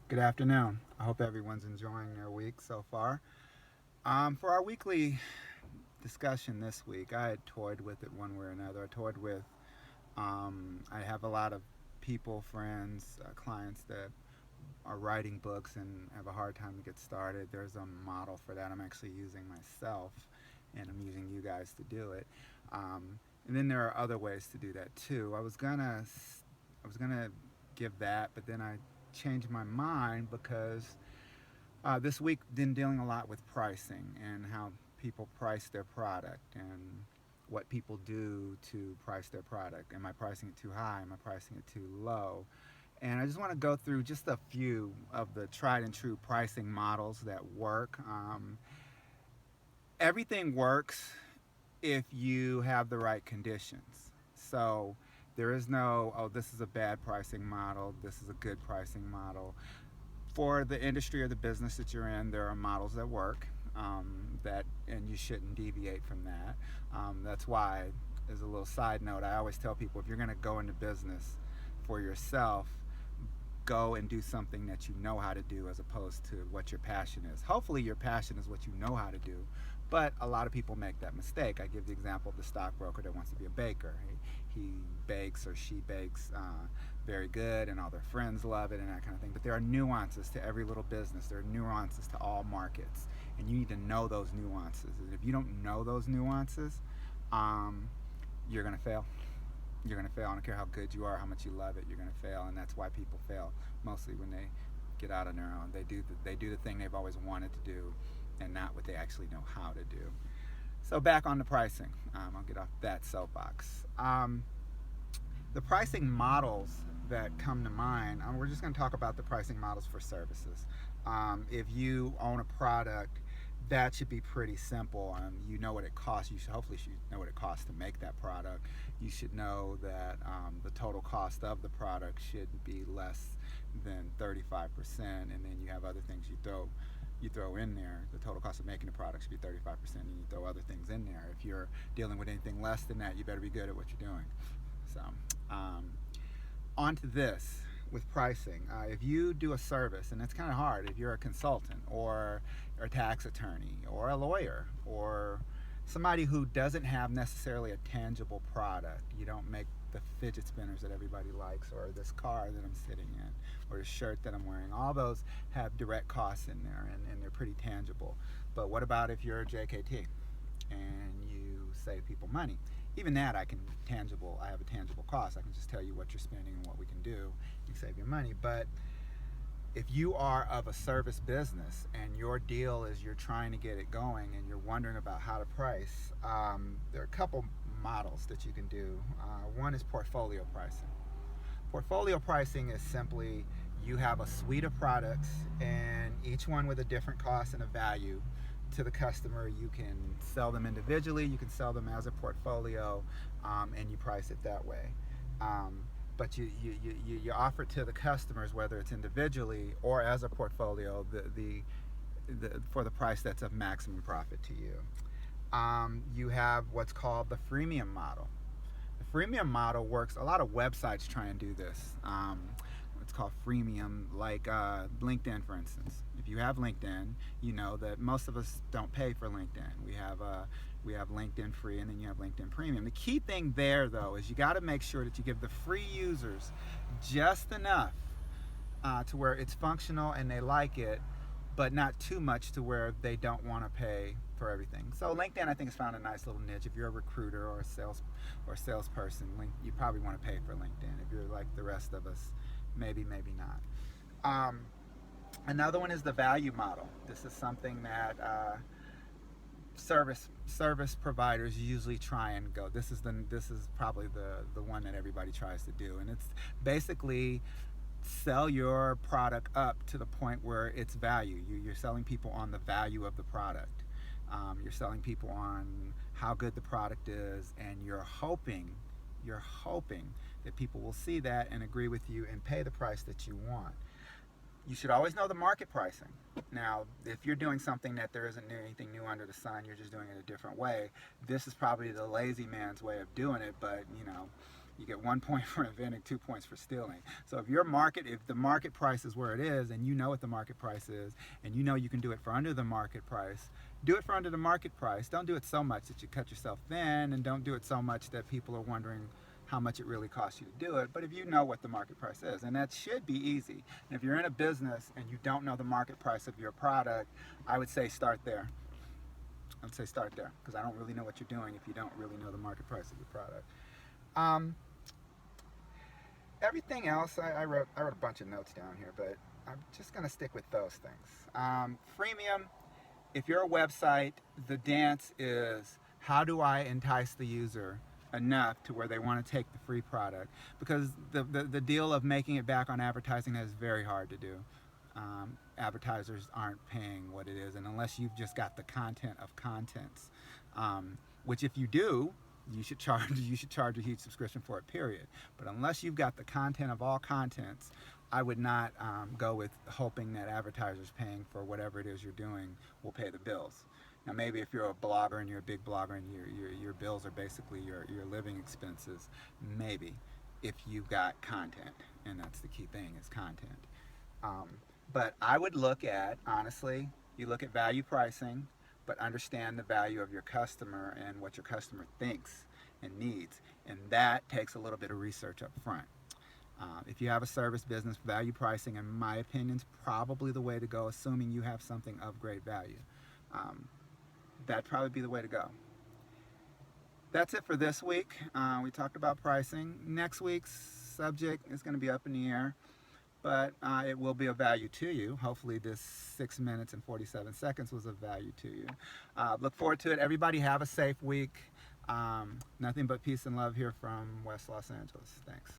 Good afternoon. I hope everyone's enjoying their week so far. For our weekly discussion this week, I had toyed with it one way or another. I have a lot of people, friends, clients that are writing books and have a hard time to get started. There's a model for that I'm actually using myself, and I'm using you guys to do it. And then there are other ways to do that too. I was gonna give that, but then I changed my mind because this week been dealing a lot with pricing and how people price their product and what people do to price their product. Am I pricing it too high? Am I pricing it too low? And I just want to go through just a few of the tried and true pricing models that work. Everything works if you have the right conditions. So there is no, oh, this is a bad pricing model, this is a good pricing model. For the industry or the business that you're in, there are models that work, and you shouldn't deviate from that. That's why, as a little side note, I always tell people if you're going to go into business for yourself, go and do something that you know how to do as opposed to what your passion is. Hopefully, your passion is what you know how to do, but a lot of people make that mistake. I give the example of the stockbroker that wants to be a baker. He bakes or she bakes very good, and all their friends love it and that kind of thing. But there are nuances to every little business. There are nuances to all markets, and you need to know those nuances. And if you don't know those nuances, um, you're going to fail. You're going to fail. I don't care how good you are, how much you love it. You're going to fail, and that's why people fail mostly when they get out on their own. They do the thing they've always wanted to do, and not what they actually know how to do. So back on the pricing. I'll get off that soapbox. The pricing models that come to mind, we're just going to talk about the pricing models for services. If you own a product, that should be pretty simple. You know what it costs. Hopefully know what it costs to make that product. You should know that the total cost of the product should be less than 35%, and then you have other things you throw in there. The total cost of making the product should be 35%, and you throw other things in there. If you're dealing with anything less than that, you better be good at what you're doing. So, um, on to this with pricing. If you do a service, and it's kind of hard if you're a consultant or a tax attorney or a lawyer or somebody who doesn't have necessarily a tangible product. You don't make the fidget spinners that everybody likes, or this car that I'm sitting in, or the shirt that I'm wearing. All those have direct costs in there, and they're pretty tangible. But what about if you're a JKT and you save people money? Even that I have a tangible cost. I can just tell you what you're spending and what we can do. You save your money. But if you are of a service business and your deal is you're trying to get it going and you're wondering about how to price, there are a couple models that you can do. One is portfolio pricing. Portfolio pricing is simply you have a suite of products and each one with a different cost and a value to the customer. You can sell them individually, you can sell them as a portfolio, and you price it that way. Um, but you offer it to the customers, whether it's individually or as a portfolio, for the price that's of maximum profit to you. You have what's called the freemium model. The freemium model works. A lot of websites try and do this. It's called freemium, like LinkedIn, for instance. If you have LinkedIn, you know that most of us don't pay for LinkedIn. We have LinkedIn free, and then you have LinkedIn Premium. The key thing there, though, is you got to make sure that you give the free users just enough to where it's functional and they like it, but not too much to where they don't want to pay for everything. So LinkedIn, I think, has found a nice little niche. If you're a recruiter or a salesperson, you probably want to pay for LinkedIn. If you're like the rest of us, maybe not. Um, Another one is the value model. This is something that service providers usually try and go. This is probably the one that everybody tries to do, and it's basically sell your product up to the point where it's value. You're selling people on the value of the product. You're selling people on how good the product is, and you're hoping that people will see that and agree with you and pay the price that you want. You should always know the market pricing. Now, if you're doing something that there isn't anything new under the sun, you're just doing it a different way, this is probably the lazy man's way of doing it, but You get 1 point for inventing, 2 points for stealing. So if the market price is where it is, and you know what the market price is, and you know you can do it for under the market price, do it for under the market price. Don't do it so much that you cut yourself thin, and don't do it so much that people are wondering how much it really costs you to do it. But if you know what the market price is, and that should be easy. And if you're in a business and you don't know the market price of your product, I would say start there. I would say start there, because I don't really know what you're doing if you don't really know the market price of your product. Everything else, I wrote a bunch of notes down here, but I'm just going to stick with those things. Freemium, if you're a website, the dance is, how do I entice the user enough to where they want to take the free product? Because the deal of making it back on advertising is very hard to do. Advertisers aren't paying what it is, and unless you've just got the content of contents, which if you do, you should charge a huge subscription for it, period. But unless you've got the content of all contents, I would not go with hoping that advertisers paying for whatever it is you're doing will pay the bills. Now maybe if you're a blogger and you're a big blogger and your bills are basically your living expenses, maybe, if you've got content, and that's the key thing, is content. But I would look at, honestly, you look at value pricing, but understand the value of your customer and what your customer thinks and needs. And that takes a little bit of research up front. If you have a service business, value pricing, in my opinion, is probably the way to go, assuming you have something of great value. That'd probably be the way to go. That's it for this week. We talked about pricing. Next week's subject is going to be up in the air, but it will be of value to you. Hopefully this 6 minutes and 47 seconds was of value to you. Look forward to it. Everybody have a safe week. Nothing but peace and love here from West Los Angeles. Thanks.